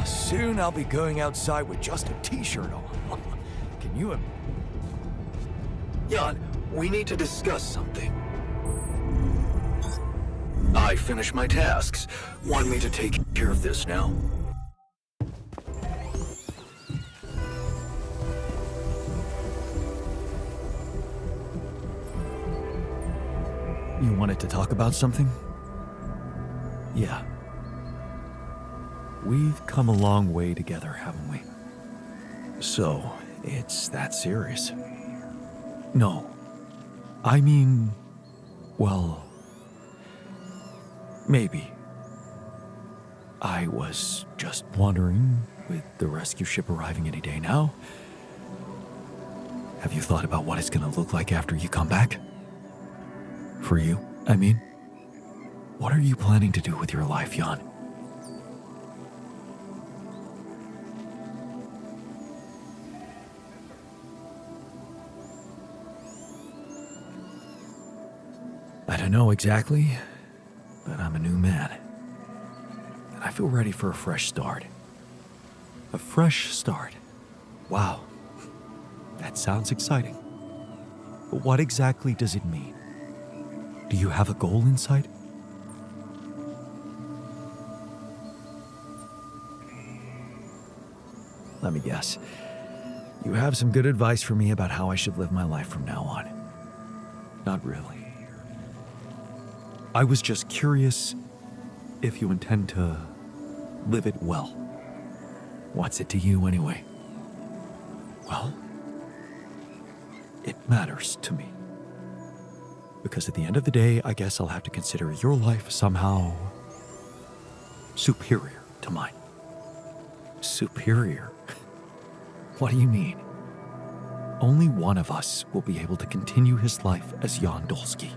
Soon I'll be going outside with just a t-shirt on. Can you... Jan, we need to discuss something. I finished my tasks. Want me to take care of this now? You wanted to talk about something? Yeah. We've come a long way together, haven't we? So, it's that serious? No. I mean, well, maybe. I was just wondering, with the rescue ship arriving any day now, have you thought about what it's gonna look like after you come back? For you, I mean. What are you planning to do with your life, Jan? I don't know exactly, but I'm a new man. And I feel ready for a fresh start. A fresh start. Wow. That sounds exciting. But what exactly does it mean? Do you have a goal in sight? Let me guess. You have some good advice for me about how I should live my life from now on. Not really. I was just curious if you intend to live it well. What's it to you anyway? Well, it matters to me. Because at the end of the day, I guess I'll have to consider your life somehow superior to mine. Superior? What do you mean? Only one of us will be able to continue his life as Jan Dolsky.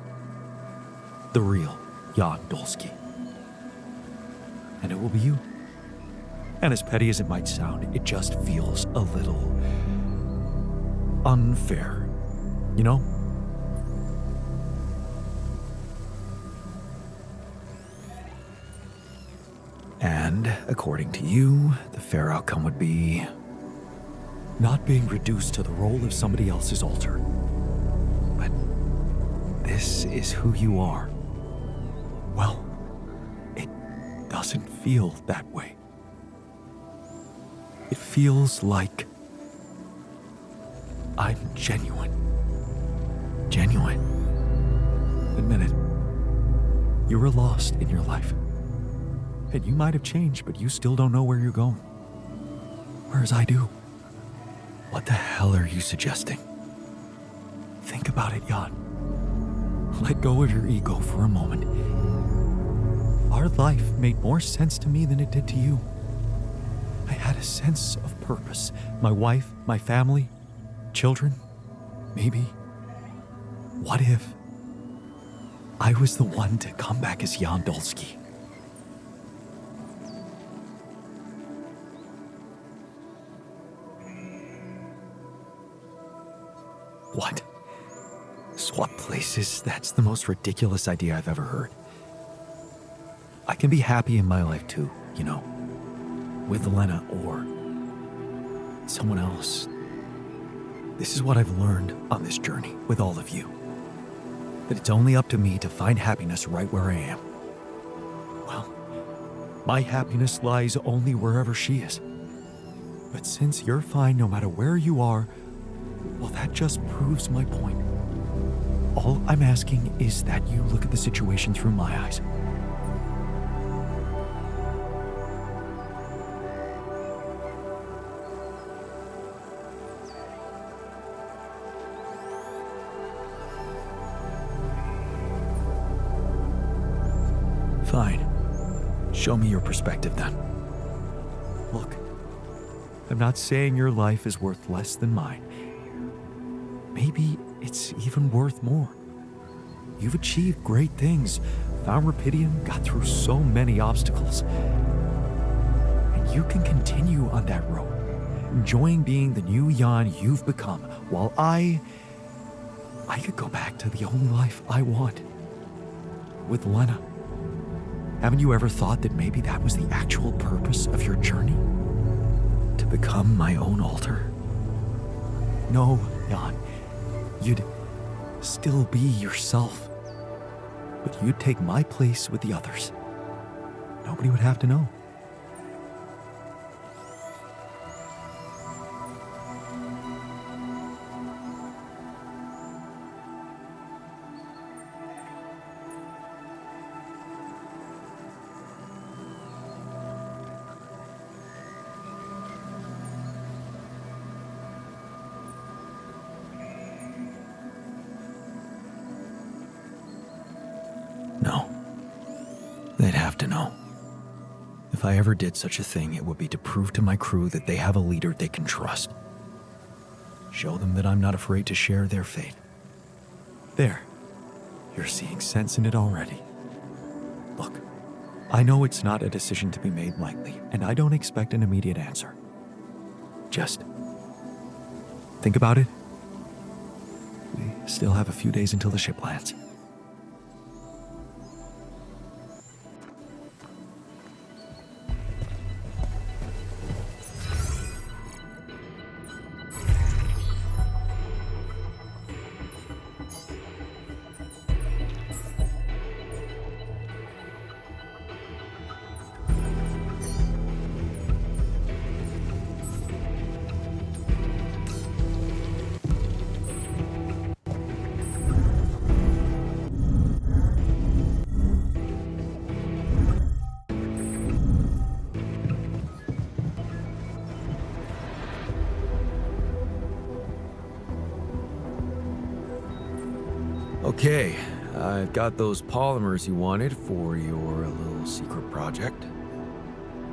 The real Jan Dolsky. And it will be you. And as petty as it might sound, it just feels a little unfair, you know? And according to you, the fair outcome would be not being reduced to the role of somebody else's altar. But this is who you are. Well, it doesn't feel that way. It feels like I'm genuine. Genuine. Admit it. You were lost in your life. And you might have changed, but you still don't know where you're going. Whereas I do. What the hell are you suggesting? Think about it, Jan. Let go of your ego for a moment. Our life made more sense to me than it did to you. I had a sense of purpose. My wife, my family, children, maybe. What if I was the one to come back as Jan Dolsky? What? Swap places? That's the most ridiculous idea I've ever heard. I can be happy in my life too, you know, with Elena or someone else. This is what I've learned on this journey with all of you. That it's only up to me to find happiness right where I am. Well, my happiness lies only wherever she is. But since you're fine no matter where you are, well, that just proves my point. All I'm asking is that you look at the situation through my eyes. Show me your perspective then. Look, I'm not saying your life is worth less than mine. Maybe it's even worth more. You've achieved great things, found Rapidium, got through so many obstacles. And you can continue on that road, enjoying being the new Jan you've become, while I could go back to the only life I want. With Lena. Haven't you ever thought that maybe that was the actual purpose of your journey? To become my own alter? No, Jan. You'd still be yourself. But you'd take my place with the others. Nobody would have to know. No. They'd have to know. If I ever did such a thing, it would be to prove to my crew that they have a leader they can trust. Show them that I'm not afraid to share their fate. There. You're seeing sense in it already. Look, I know it's not a decision to be made lightly, and I don't expect an immediate answer. Just think about it. We still have a few days until the ship lands. Okay, I've got those polymers you wanted for your little secret project.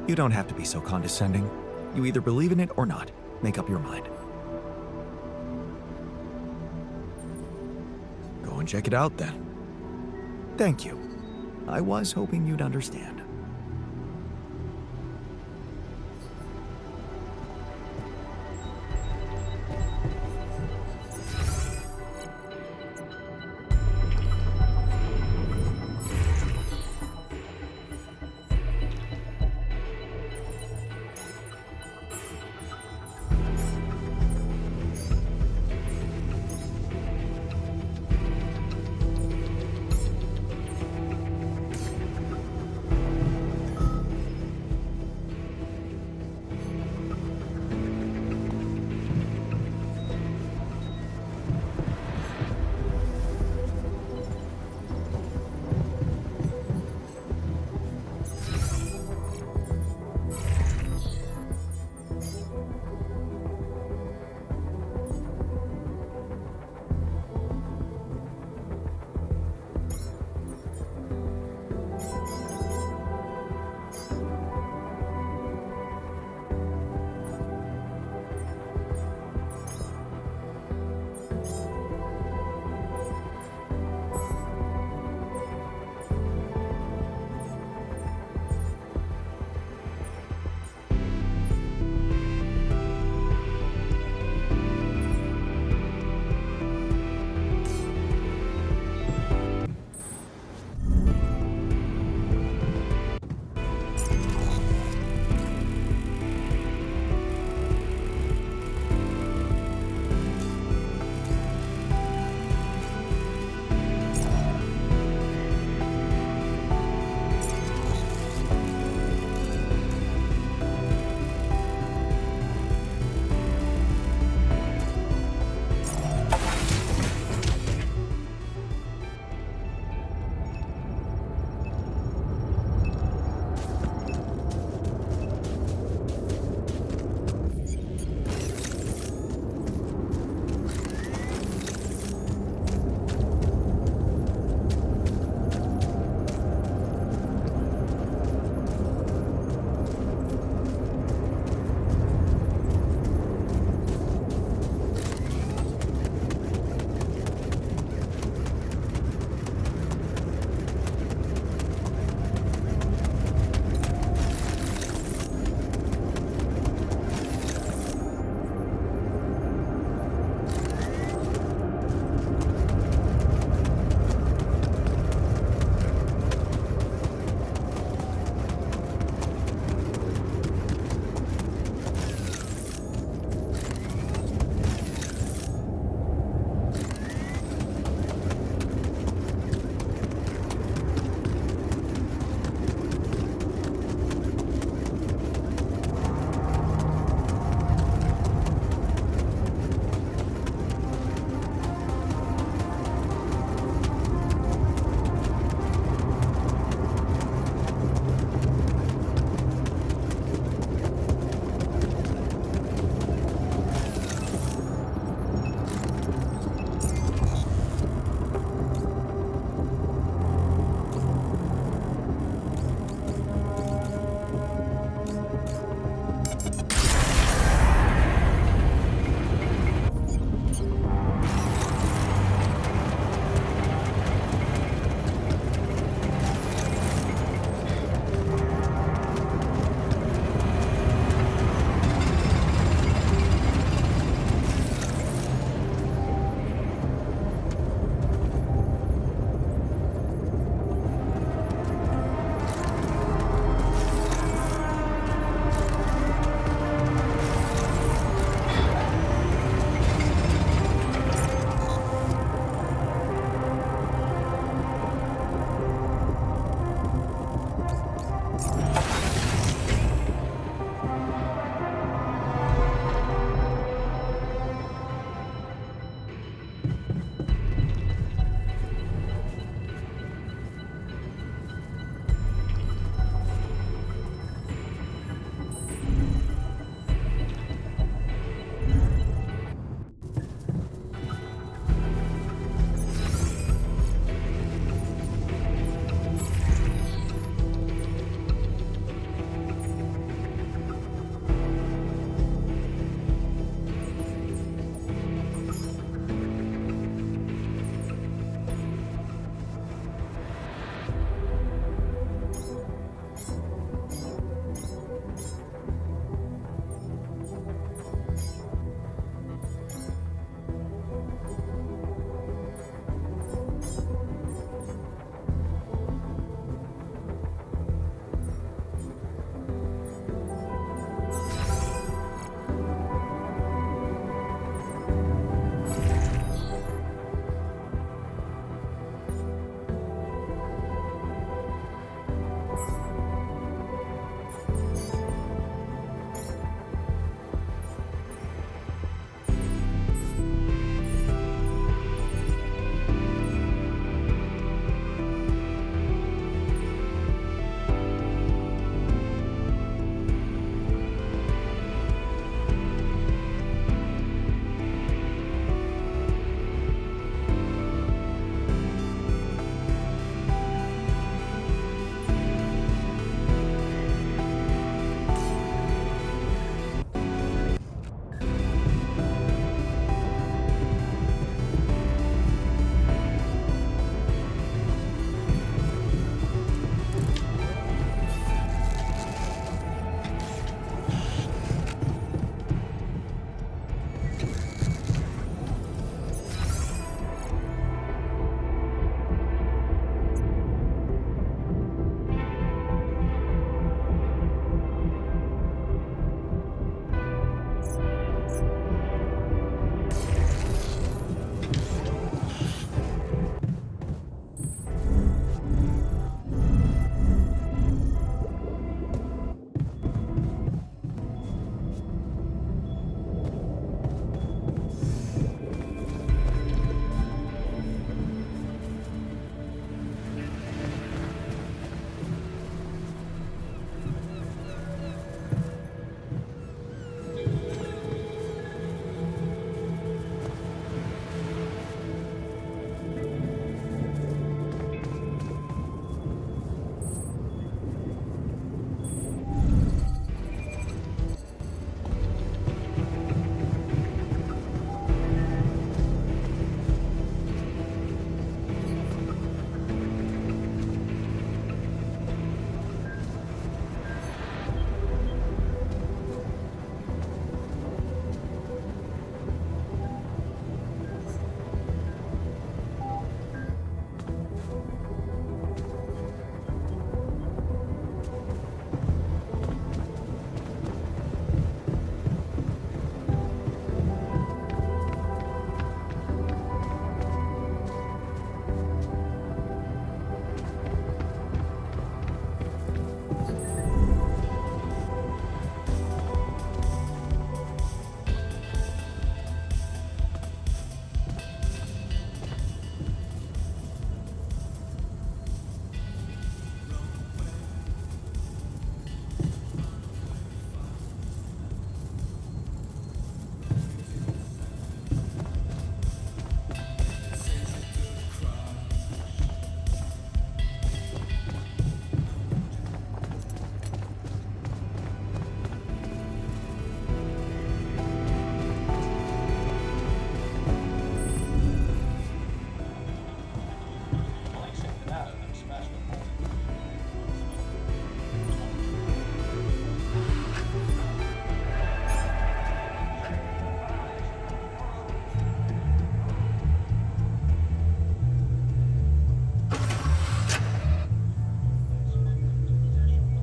You don't have to be so condescending. You either believe in it or not. Make up your mind. Go and check it out then. Thank you. I was hoping you'd understand.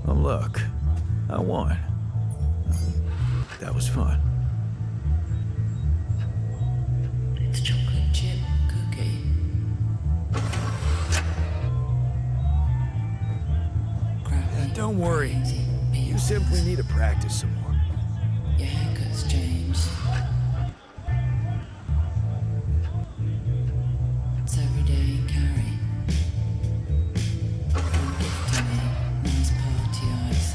Well, look, I won. That was fun. It's chocolate chip cookie. Don't worry. You simply need to practice some more. Your haircut's changed. It's every day in carry. You're gifting me nice party eyes.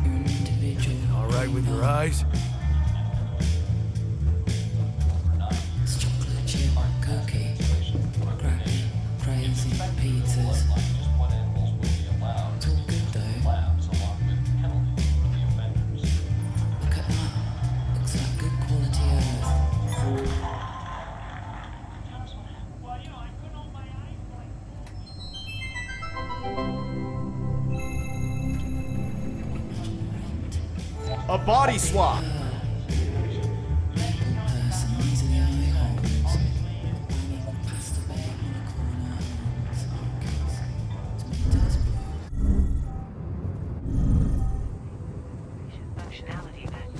You're an individual. All right with your eyes? It's chocolate chip cookie. Crappy, crazy pizzas. It's all good though. Look at that. Looks like good quality earth. A body swap. Person, these are the eye holes. Running past the bag on the corner. Tomatoes Functionality event.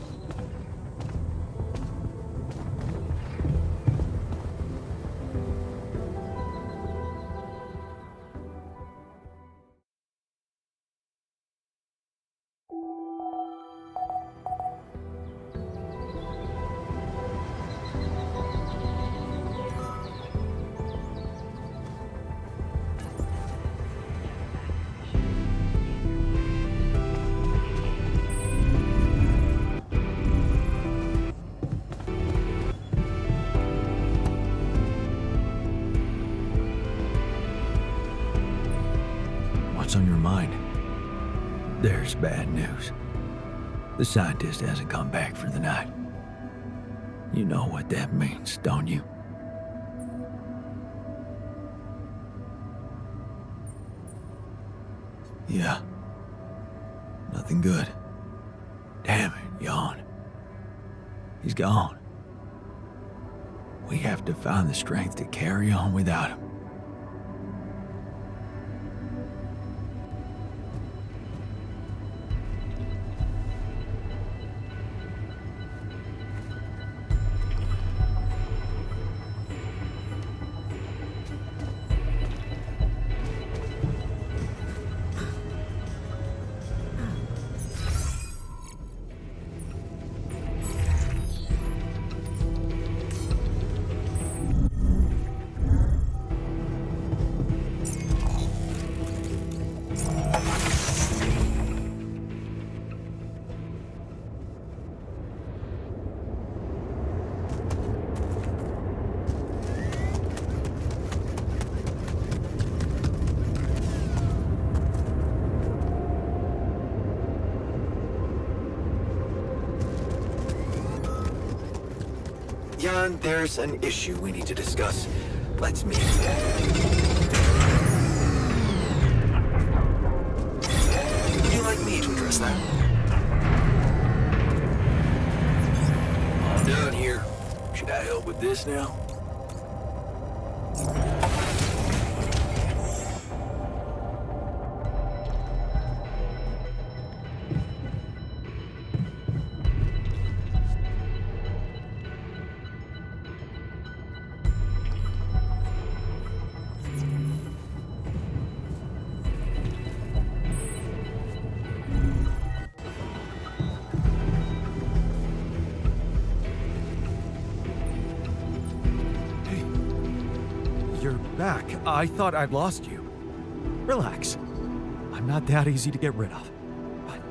What's on your mind? There's bad news. The scientist hasn't come back for the night. You know what that means, don't you? Yeah. Nothing good. Damn it, Jan. He's gone. We have to find the strength to carry on without him. Jan, there's an issue we need to discuss. Let's meet. Would you like me to address that? I'm done here. Should I help with this now? You're back. I thought I'd lost you. Relax. I'm not that easy to get rid of. But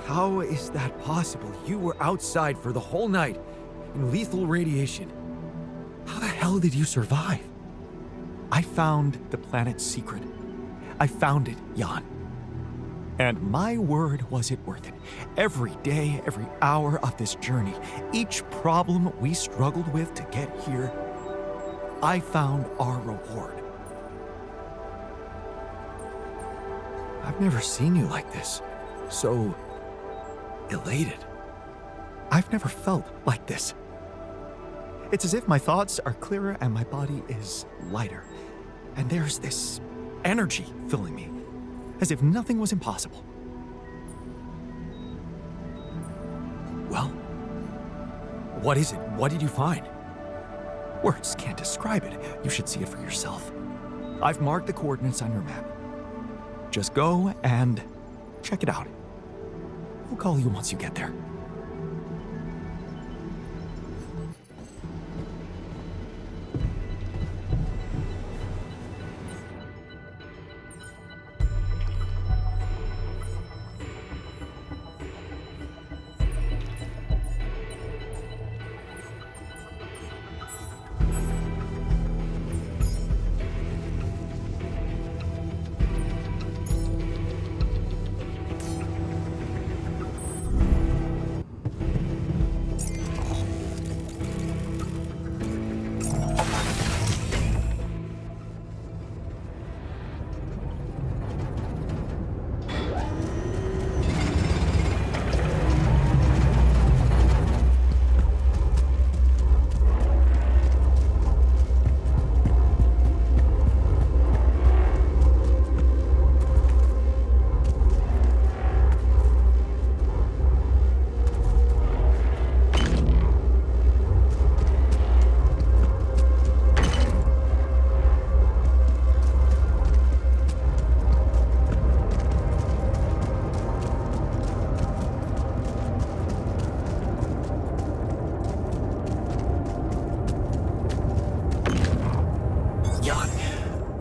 how is that possible? You were outside for the whole night in lethal radiation. How the hell did you survive? I found the planet's secret. I found it, Jan. And my word, was it worth it. Every day, every hour of this journey, each problem we struggled with to get here, I found our reward. I've never seen you like this, so elated. I've never felt like this. It's as if my thoughts are clearer and my body is lighter. And there's this energy filling me, as if nothing was impossible. Well, what is it? What did you find? Words can't describe it. You should see it for yourself. I've marked the coordinates on your map. Just go and check it out. I'll call you once you get there.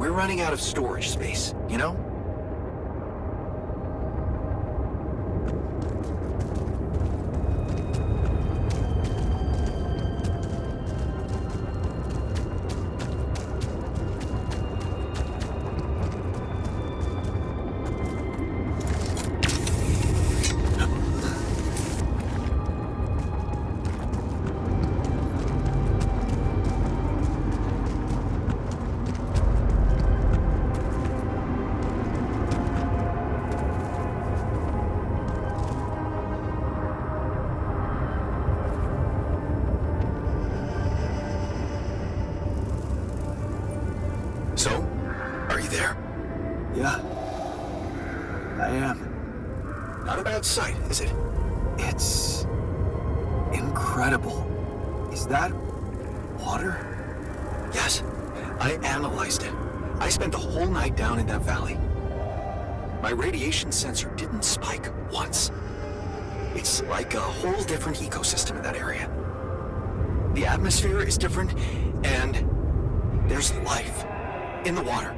Running out of storage space, you know? So, are you there? Yeah, I am. Not a bad sight, is it? It's incredible. Is that water? Yes, I analyzed it. I spent the whole night down in that valley. My radiation sensor didn't spike once. It's like a whole different ecosystem in that area. The atmosphere is different, and there's life in the water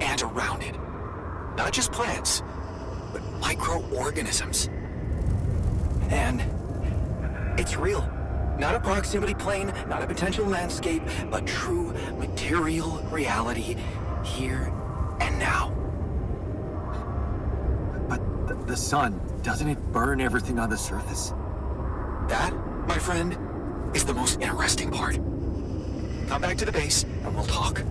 and around it. Not just plants, but microorganisms. And it's real. Not a proximity plane, not a potential landscape, but true material reality here and now. But the sun, doesn't it burn everything on the surface? That, my friend, is the most interesting part. Come back to the base and we'll talk.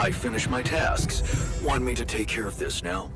I finished my tasks. Want me to take care of this now?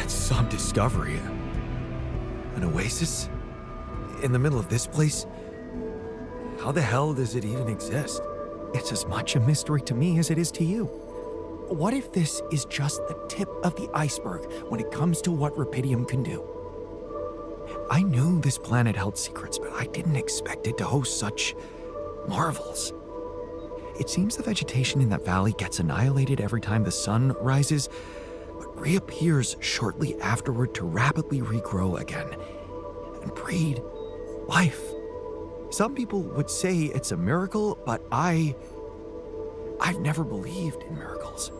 Some discovery. An oasis? In the middle of this place? How the hell does it even exist? It's as much a mystery to me as it is to you. What if this is just the tip of the iceberg when it comes to what Rapidium can do? I knew this planet held secrets, but I didn't expect it to host such marvels. It seems the vegetation in that valley gets annihilated every time the sun rises, but reappears shortly afterward to rapidly regrow again and breed life. Some people would say it's a miracle, but I've never believed in miracles.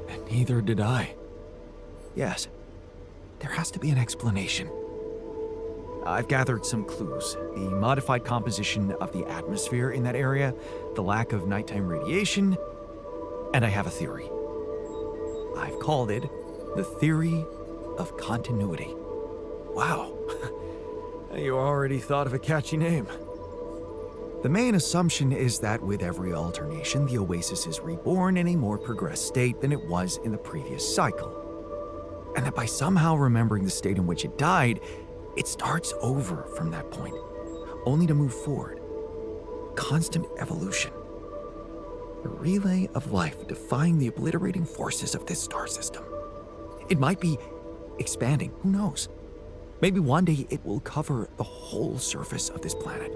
And neither did I. Yes, there has to be an explanation. I've gathered some clues. The modified composition of the atmosphere in that area, the lack of nighttime radiation, and I have a theory. I've called it the theory of continuity. Wow, you already thought of a catchy name. The main assumption is that with every alternation, the oasis is reborn in a more progressed state than it was in the previous cycle. And that by somehow remembering the state in which it died, it starts over from that point, only to move forward. Constant evolution. A relay of life defying the obliterating forces of this star system. It might be expanding, who knows? Maybe one day it will cover the whole surface of this planet.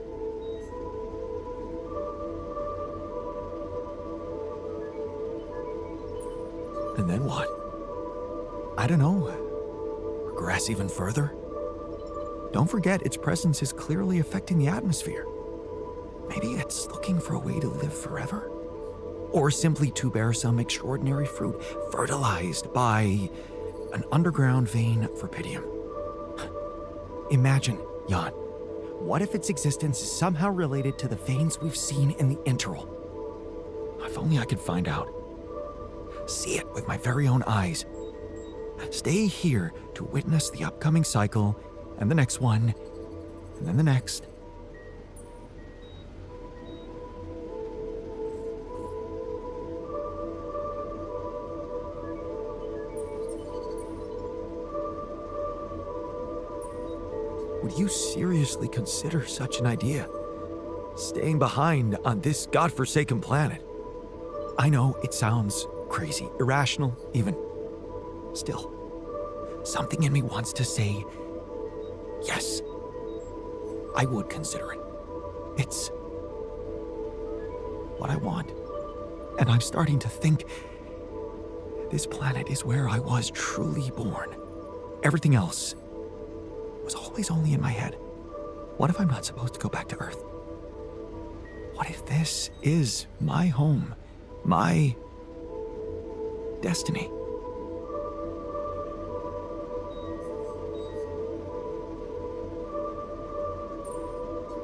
And then what? I don't know. Progress even further? Don't forget, its presence is clearly affecting the atmosphere. Maybe it's looking for a way to live forever? Or simply to bear some extraordinary fruit, fertilized by an underground vein of Rapidium. Imagine, Jan, what if its existence is somehow related to the veins we've seen in the interval? If only I could find out. See it with my very own eyes. Stay here to witness the upcoming cycle, and the next one, and then the next. Would you seriously consider such an idea? Staying behind on this godforsaken planet? I know it sounds crazy, irrational even. Still, something in me wants to say, yes, I would consider it. It's what I want. And I'm starting to think this planet is where I was truly born. Everything else was always only in my head. What if I'm not supposed to go back to Earth? What if this is my home, my destiny?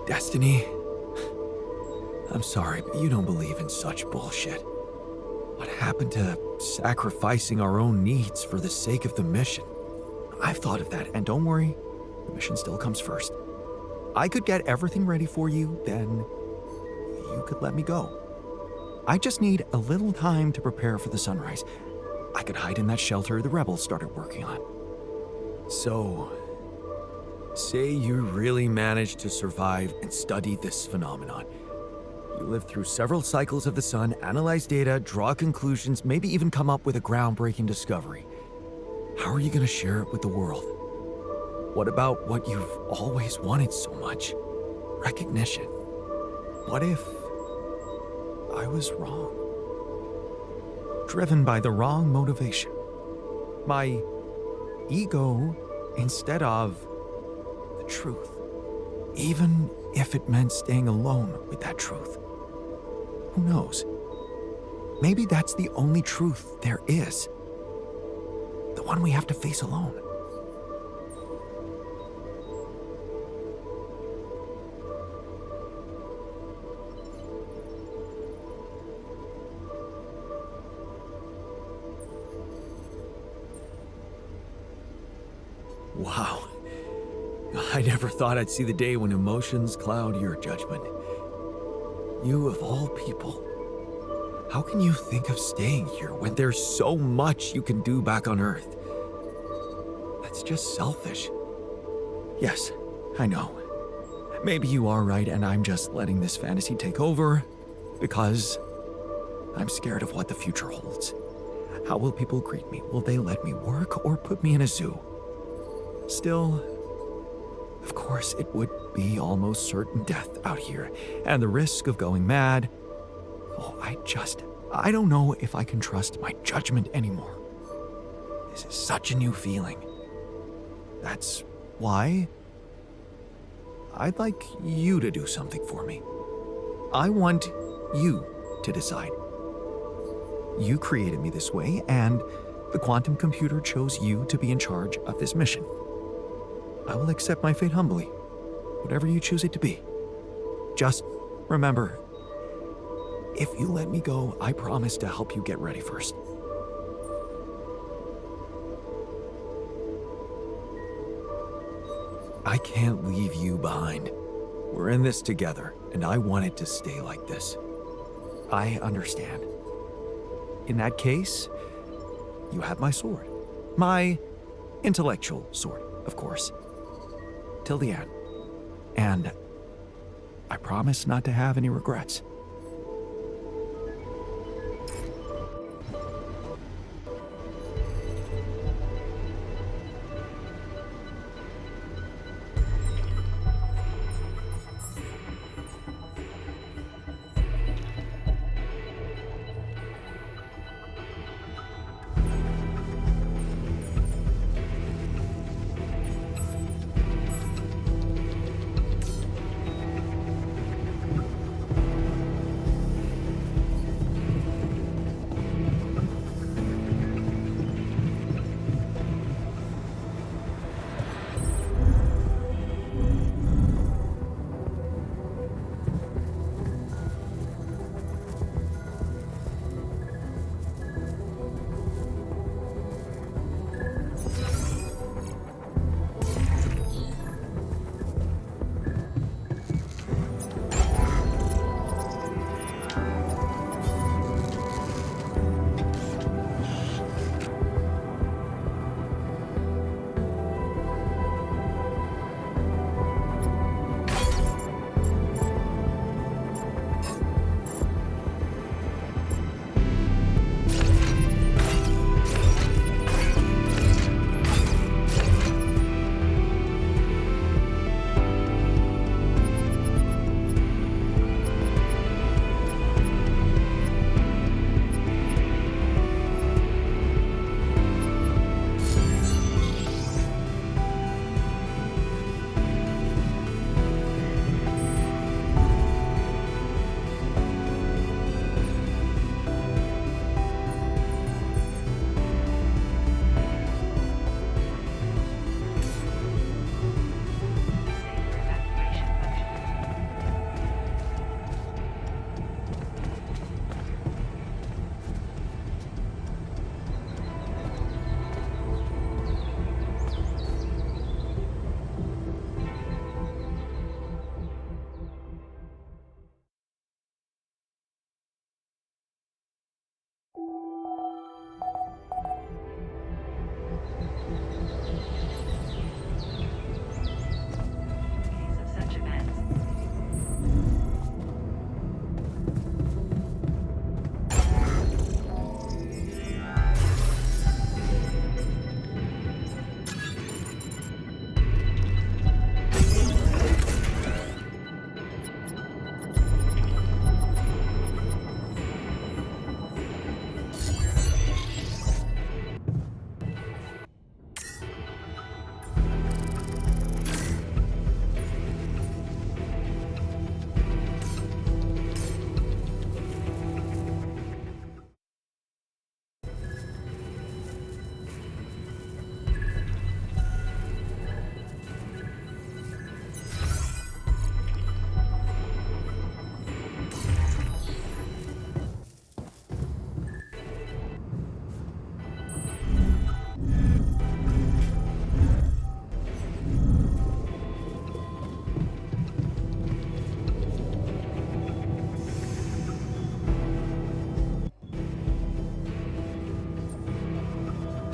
Destiny? I'm sorry, but you don't believe in such bullshit. What happened to sacrificing our own needs for the sake of the mission? I've thought of that, and don't worry, the mission still comes first. I could get everything ready for you, then you could let me go. I just need a little time to prepare for the sunrise. I could hide in that shelter the rebels started working on. So, say you really managed to survive and study this phenomenon. You lived through several cycles of the sun, analyze data, draw conclusions, maybe even come up with a groundbreaking discovery. How are you going to share it with the world? What about what you've always wanted so much? Recognition. What if I was wrong? Driven by the wrong motivation. My ego instead of the truth. Even if it meant staying alone with that truth. Who knows? Maybe that's the only truth there is. The one we have to face alone. Wow. I never thought I'd see the day when emotions cloud your judgment. You of all people. How can you think of staying here when there's so much you can do back on Earth? That's just selfish. Yes, I know. Maybe you are right and I'm just letting this fantasy take over because I'm scared of what the future holds. How will people greet me? Will they let me work or put me in a zoo? Still, of course, it would be almost certain death out here, and the risk of going mad. Oh, I don't know if I can trust my judgment anymore. This is such a new feeling. That's why I'd like you to do something for me. I want you to decide. You created me this way, and the quantum computer chose you to be in charge of this mission. I will accept my fate humbly, whatever you choose it to be. Just remember, if you let me go, I promise to help you get ready first. I can't leave you behind. We're in this together, and I want it to stay like this. I understand. In that case, you have my sword. My intellectual sword, of course. Till the end. And I promise not to have any regrets.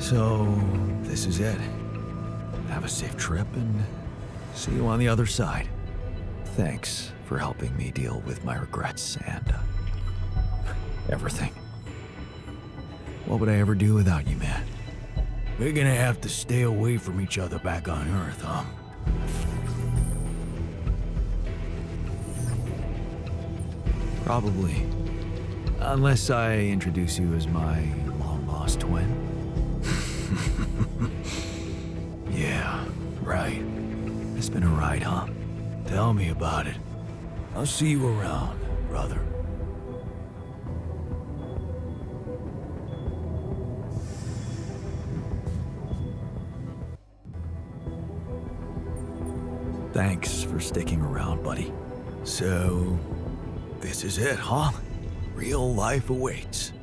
So, this is it. Have a safe trip and see you on the other side. Thanks for helping me deal with my regrets and everything. What would I ever do without you, man? We're gonna have to stay away from each other back on Earth, huh? Probably. Unless I introduce you as my long-lost twin. Yeah, right. It's been a ride, huh? Tell me about it. I'll see you around, brother. Thanks for sticking around, buddy. So, this is it, huh? Real life awaits.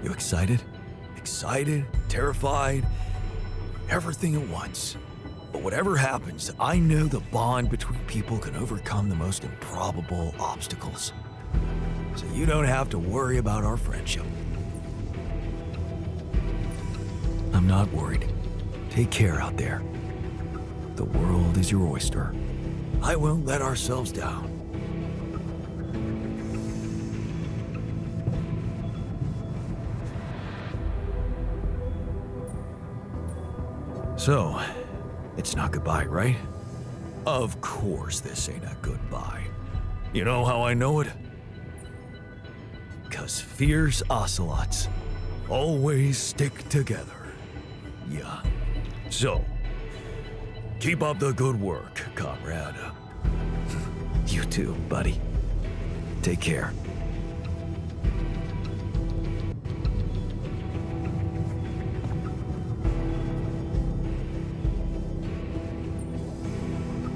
You excited? Excited? Terrified? Everything at once. But whatever happens, I know the bond between people can overcome the most improbable obstacles. So you don't have to worry about our friendship. I'm not worried. Take care out there. The world is your oyster. I won't let ourselves down. So, it's not goodbye, right? Of course this ain't a goodbye. You know how I know it? 'Cause fierce ocelots always stick together. Yeah. So, keep up the good work, comrade. You too, buddy. Take care.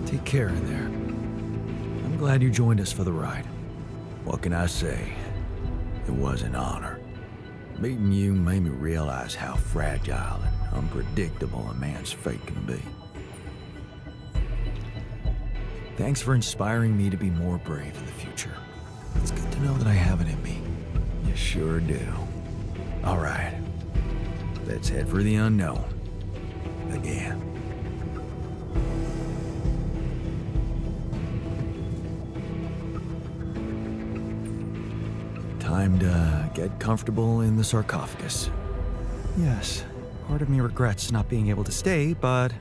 Take care in there. I'm glad you joined us for the ride. What can I say? It was an honor. Meeting you made me realize how fragile and unpredictable a man's fate can be. Thanks for inspiring me to be more brave in the future. It's good to know that I have it in me. You sure do. All right. Let's head for the unknown. Again. Time to get comfortable in the sarcophagus. Yes, part of me regrets not being able to stay, but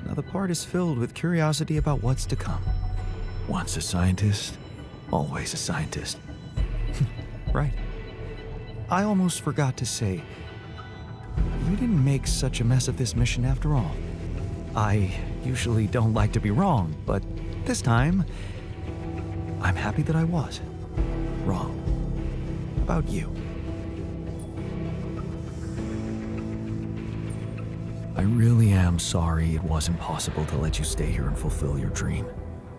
another part is filled with curiosity about what's to come. Once a scientist, always a scientist. Right. I almost forgot to say, you didn't make such a mess of this mission after all. I usually don't like to be wrong, but this time, I'm happy that I was wrong. About you. I really am sorry it wasn't possible to let you stay here and fulfill your dream.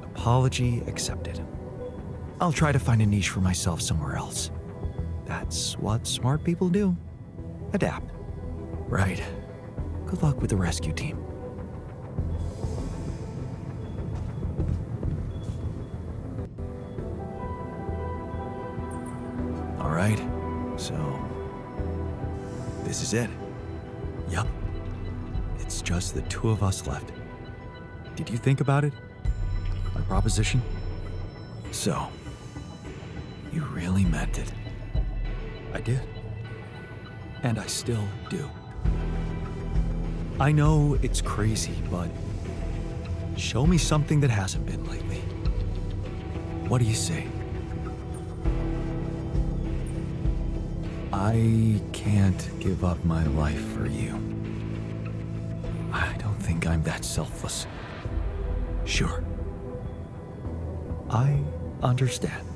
Apology accepted. I'll try to find a niche for myself somewhere else. That's what smart people do. Adapt. Right. Good luck with the rescue team. All right. So, this is it. Yup. It's just the two of us left. Did you think about it? My proposition? So, you really meant it. I did. And I still do. I know it's crazy, but show me something that hasn't been lately. What do you say? I can't give up my life for you. I don't think I'm that selfless. Sure. I understand.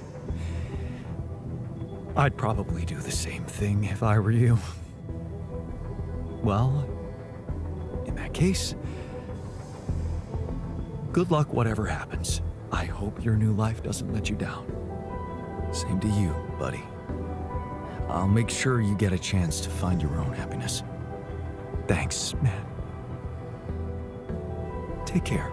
I'd probably do the same thing if I were you. Well, in that case, good luck whatever happens. I hope your new life doesn't let you down. Same to you, buddy. I'll make sure you get a chance to find your own happiness. Thanks, man. Take care.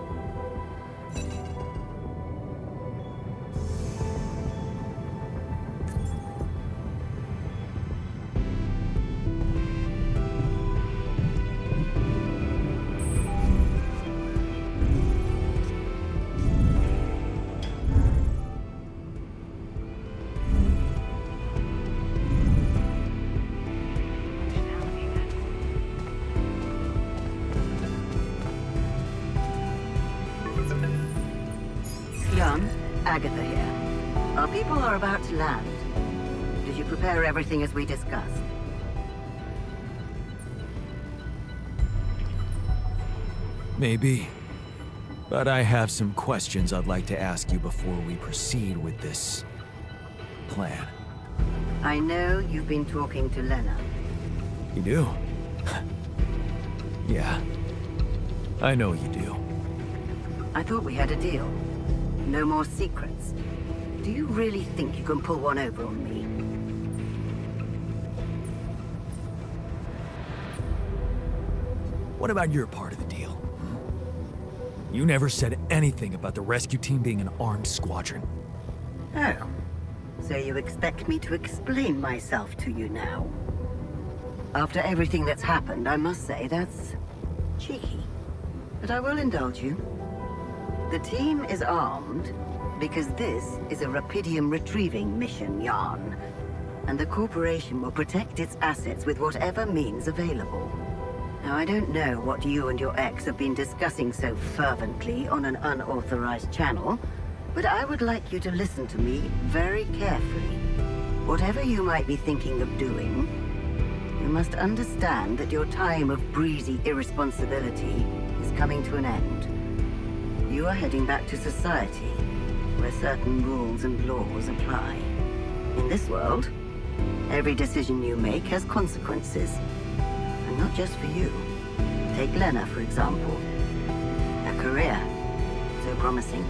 Agatha here. Our people are about to land. Did you prepare everything as we discussed? Maybe. But I have some questions I'd like to ask you before we proceed with this plan. I know you've been talking to Lena. You do? Yeah. I know you do. I thought we had a deal. No more secrets. Do you really think you can pull one over on me? What about your part of the deal? You never said anything about the rescue team being an armed squadron. Oh. So you expect me to explain myself to you now? After everything that's happened, I must say that's cheeky. But I will indulge you. The team is armed because this is a Rapidium retrieving mission, Jan. And the corporation will protect its assets with whatever means available. Now, I don't know what you and your ex have been discussing so fervently on an unauthorized channel, but I would like you to listen to me very carefully. Whatever you might be thinking of doing, you must understand that your time of breezy irresponsibility is coming to an end. You are heading back to society, where certain rules and laws apply. In this world, every decision you make has consequences. And not just for you. Take Lena, for example. A career, so promising.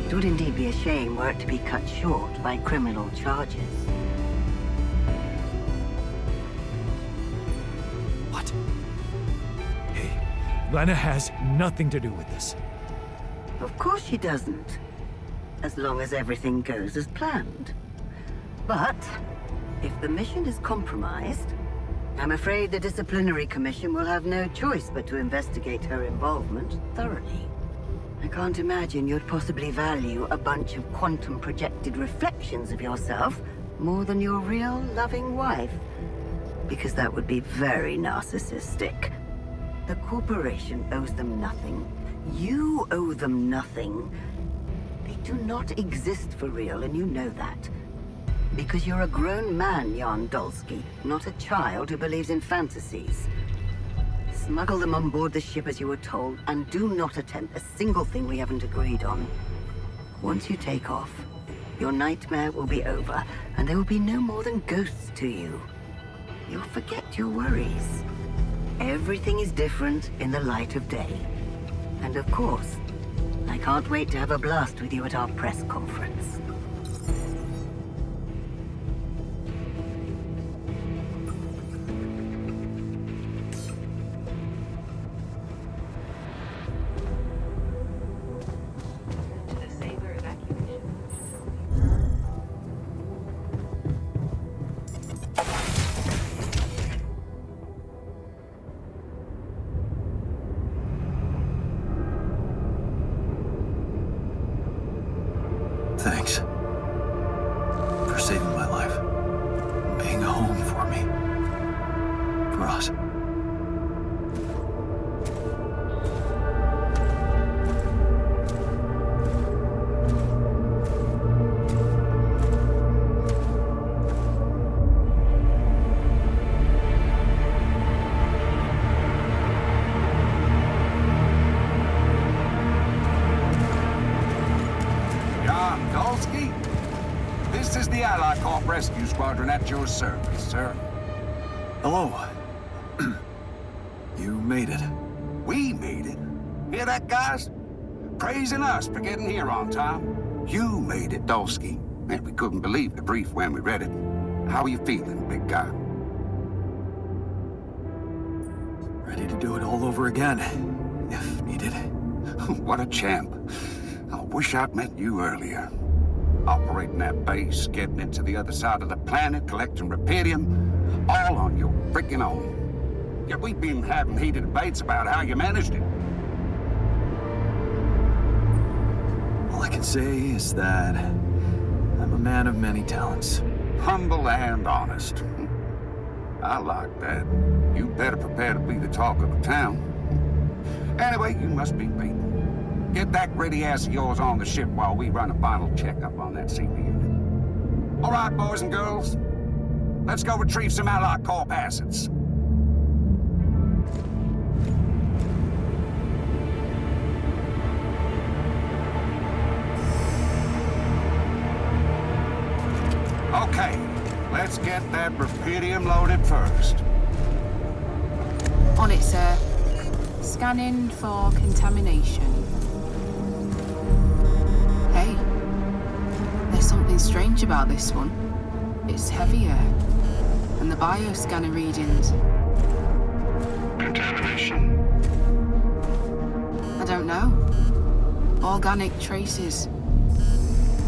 It would indeed be a shame were it to be cut short by criminal charges. What? Hey, Lena has nothing to do with this. Of course she doesn't. As long as everything goes as planned. But, if the mission is compromised, I'm afraid the disciplinary commission will have no choice but to investigate her involvement thoroughly. I can't imagine you'd possibly value a bunch of quantum-projected reflections of yourself more than your real loving wife. Because that would be very narcissistic. The corporation owes them nothing. You owe them nothing. They do not exist for real, and you know that. Because you're a grown man, Jan Dolsky, not a child who believes in fantasies. Smuggle them on board the ship as you were told, and do not attempt a single thing we haven't agreed on. Once you take off, your nightmare will be over, and there will be no more than ghosts to you. You'll forget your worries. Everything is different in the light of day. And of course, I can't wait to have a blast with you at our press conference. Thanks for saving my life, being a home for me, for us. This is the Allied Corp Rescue Squadron at your service, sir. Hello. You made it. We made it. Hear that, guys? Praising us for getting here on time. You made it, Dolsky. And we couldn't believe the brief when we read it. How are you feeling, big guy? Ready to do it all over again, if needed. What a champ. I wish I'd met you earlier. Operating that base, getting it to the other side of the planet, collecting Rapidium, all on your freaking own. Yet we've been having heated debates about how you managed it. All I can say is that I'm a man of many talents. Humble and honest. I like that. You better prepare to be the talk of the town. Anyway, you must be beaten. Get that gritty ass of yours on the ship while we run a final checkup on that CP unit. All right, boys and girls. Let's go retrieve some Allied corp assets. Okay, let's get that rubidium loaded first. On it, sir. Scanning for contamination. Hey, there's something strange about this one. It's heavier, and the bioscanner readings. Contamination? I don't know. Organic traces.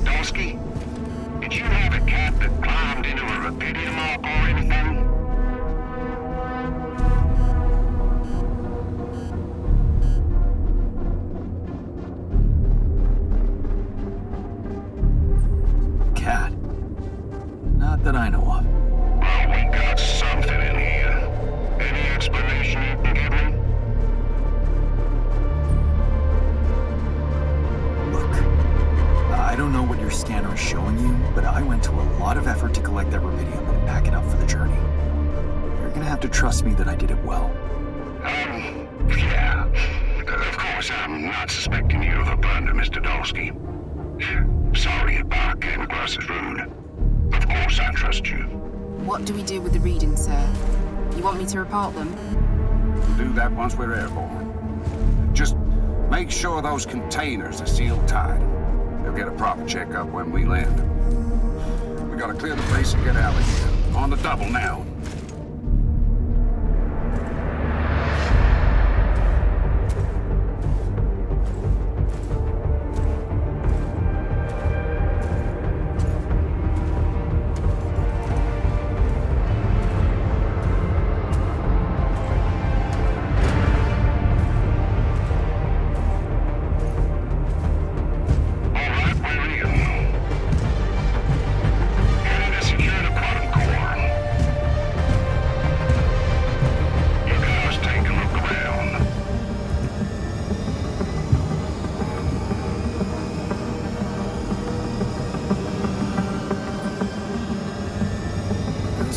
Dosky, did you have a cat that climbed into a rubidium arc or anything? Cat? Not that I know of. Well, we got something in here. Any explanation you can give me? Look, I don't know what your scanner is showing you, but I went to a lot of effort to collect that rubidium and pack it up for the journey. You're gonna have to trust me that I did it well. Yeah. Of course, I'm not suspecting you of a blunder, Mr. Dolsky. Sorry if I came across as rude. Of course I trust you. What do we do with the readings, sir? You want me to report them? We'll do that once we're airborne. Just make sure those containers are sealed tight. You'll get a proper checkup when we land. We gotta clear the place and get out of here. On the double now.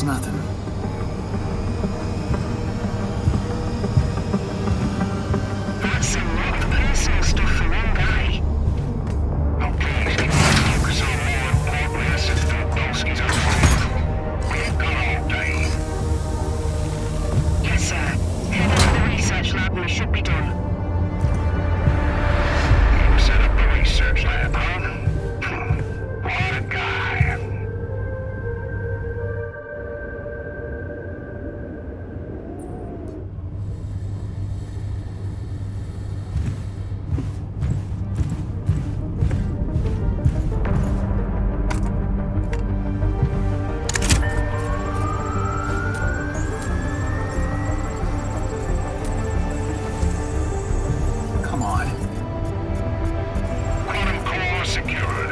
Nothing. That's a lot of personal stuff for one guy. Okay, let's focus on more important assets than Dolsky's own fault. We ain't got all day. Yes, sir. Head into the research lab and we should be done. You set up the research lab, huh? What a guy. Come on. Quantum core secured.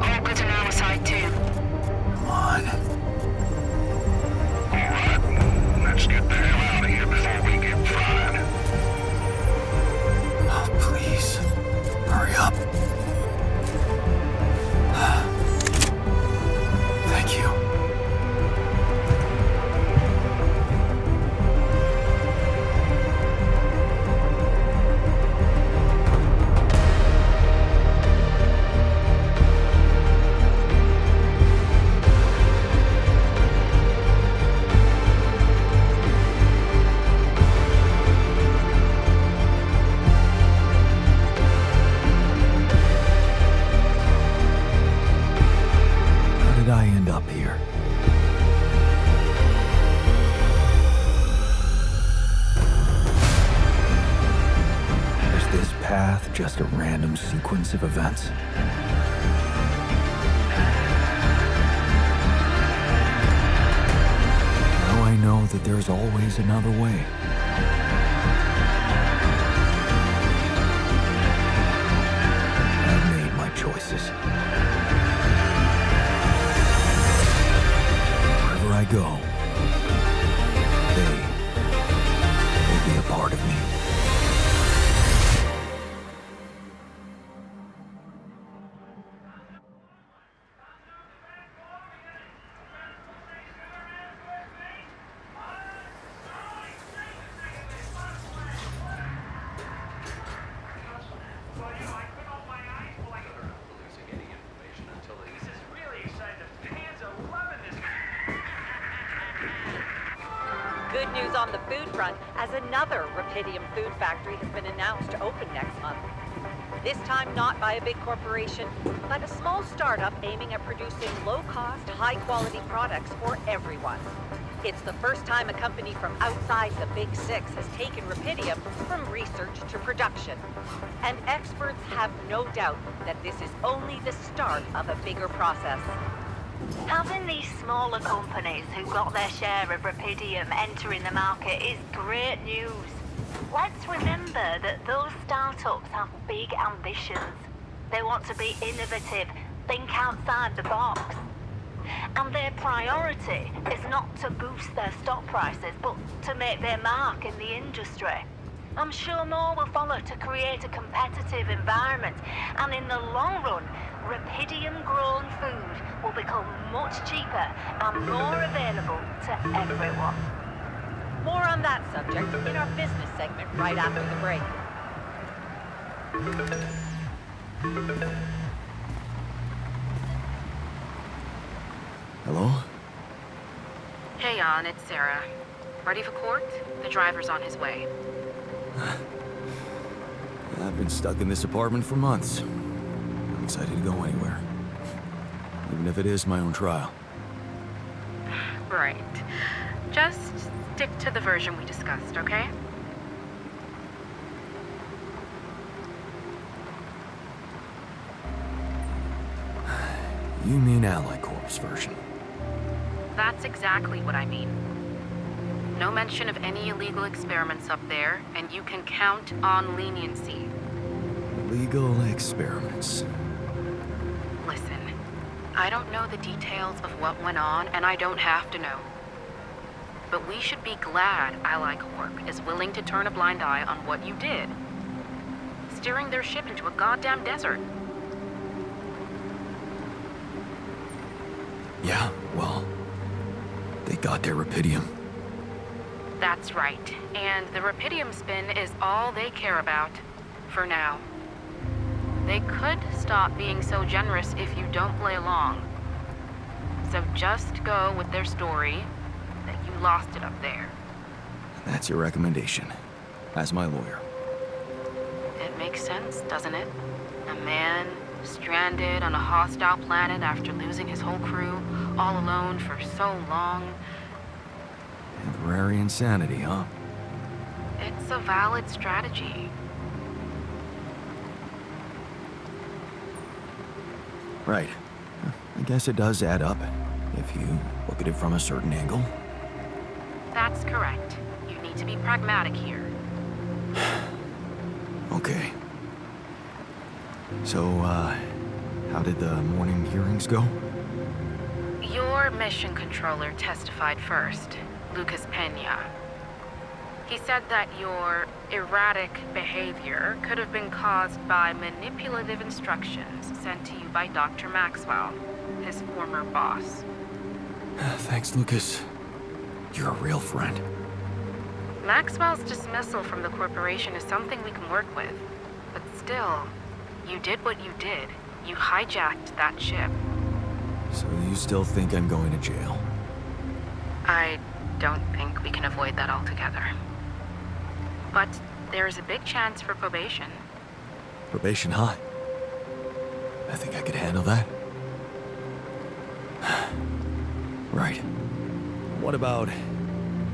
All good on our side, too. Come on. All right, let's get the hell out of here before we get fried. Oh, please. Hurry up. Thank you. How did I end up here? Is this path just a random sequence of events? Now I know that there's always another way. I've made my choices. Wherever I go, they will be a part of me. news on the food front as another Rapidium food factory has been announced to open next month. This time not by a big corporation, but a small startup aiming at producing low-cost, high-quality products for everyone. It's the first time a company from outside the Big Six has taken Rapidium from research to production. And experts have no doubt that this is only the start of a bigger process. Having these smaller companies who got their share of Rapidium entering the market is great news. Let's remember that those startups have big ambitions. They want to be innovative, think outside the box. And their priority is not to boost their stock prices, but to make their mark in the industry. I'm sure more will follow to create a competitive environment, and in the long run, Rapidium-grown food will become much cheaper and more available to everyone. More on that subject in our business segment right after the break. Hello? Hey, Jan, it's Sarah. Ready for court? The driver's on his way. I've been stuck in this apartment for months. I'm excited to go anywhere. Even if it is my own trial. Right. Just stick to the version we discussed, okay? You mean Ally Corp's version? That's exactly what I mean. No mention of any illegal experiments up there, and you can count on leniency. Legal experiments. Listen, I don't know the details of what went on, and I don't have to know. But we should be glad Ally Corp is willing to turn a blind eye on what you did. Steering their ship into a goddamn desert. Yeah, well, they got their Rapidium. That's right. And the Rapidium spin is all they care about. For now. They could stop being so generous if you don't play along. So just go with their story that you lost it up there. That's your recommendation, as my lawyer. It makes sense, doesn't it? A man stranded on a hostile planet after losing his whole crew, all alone for so long. Temporary insanity, huh? It's a valid strategy. Right. I guess it does add up, if you look at it from a certain angle. That's correct. You need to be pragmatic here. Okay. So, how did the morning hearings go? Your mission controller testified first, Lucas Pena. He said that your erratic behavior could have been caused by manipulative instructions sent to you by Dr. Maxwell, his former boss. Thanks, Lucas. You're a real friend. Maxwell's dismissal from the corporation is something we can work with. But still, you did what you did. You hijacked that ship. So you still think I'm going to jail? I don't think we can avoid that altogether. But there's a big chance for probation. Probation high. I think I could handle that. Right. What about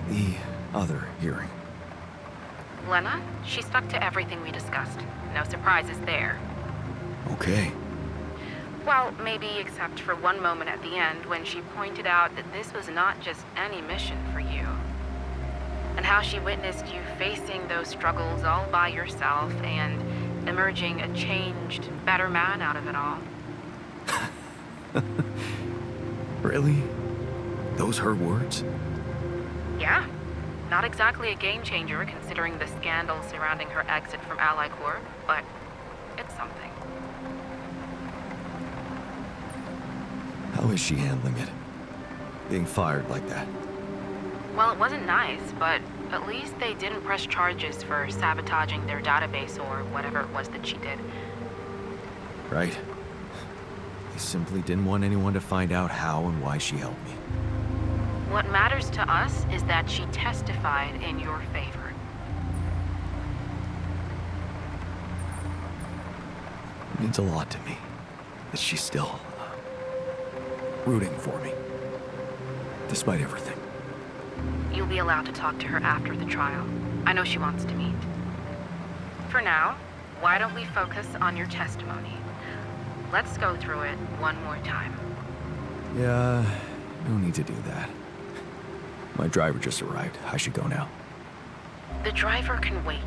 the other hearing? Lena, she stuck to everything we discussed. No surprises there. Okay. Well, maybe except for one moment at the end when she pointed out that this was not just any mission for you. And how she witnessed you facing those struggles all by yourself and emerging a changed, better man out of it all. Really? Those her words? Yeah. Not exactly a game changer considering the scandal surrounding her exit from Ally Corp, but it's something. How is she handling it? Being fired like that? Well, it wasn't nice, but at least they didn't press charges for sabotaging their database or whatever it was that she did. Right. They simply didn't want anyone to find out how and why she helped me. What matters to us is that she testified in your favor. It means a lot to me that she's still rooting for me, despite everything. You'll be allowed to talk to her after the trial. I know she wants to meet. For now, why don't we focus on your testimony? Let's go through it one more time. Yeah, no need to do that. My driver just arrived. I should go now. The driver can wait.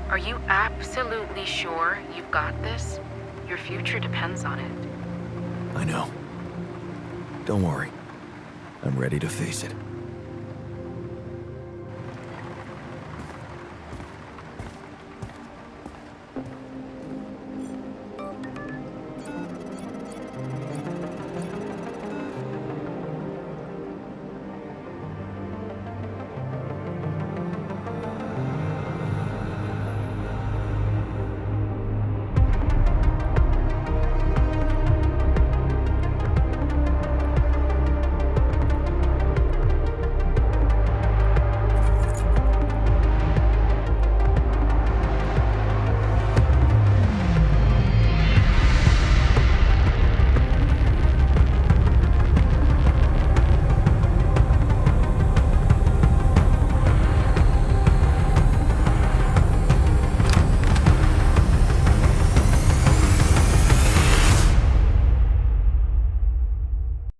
Are you absolutely sure you've got this? Your future depends on it. I know. Don't worry. I'm ready to face it.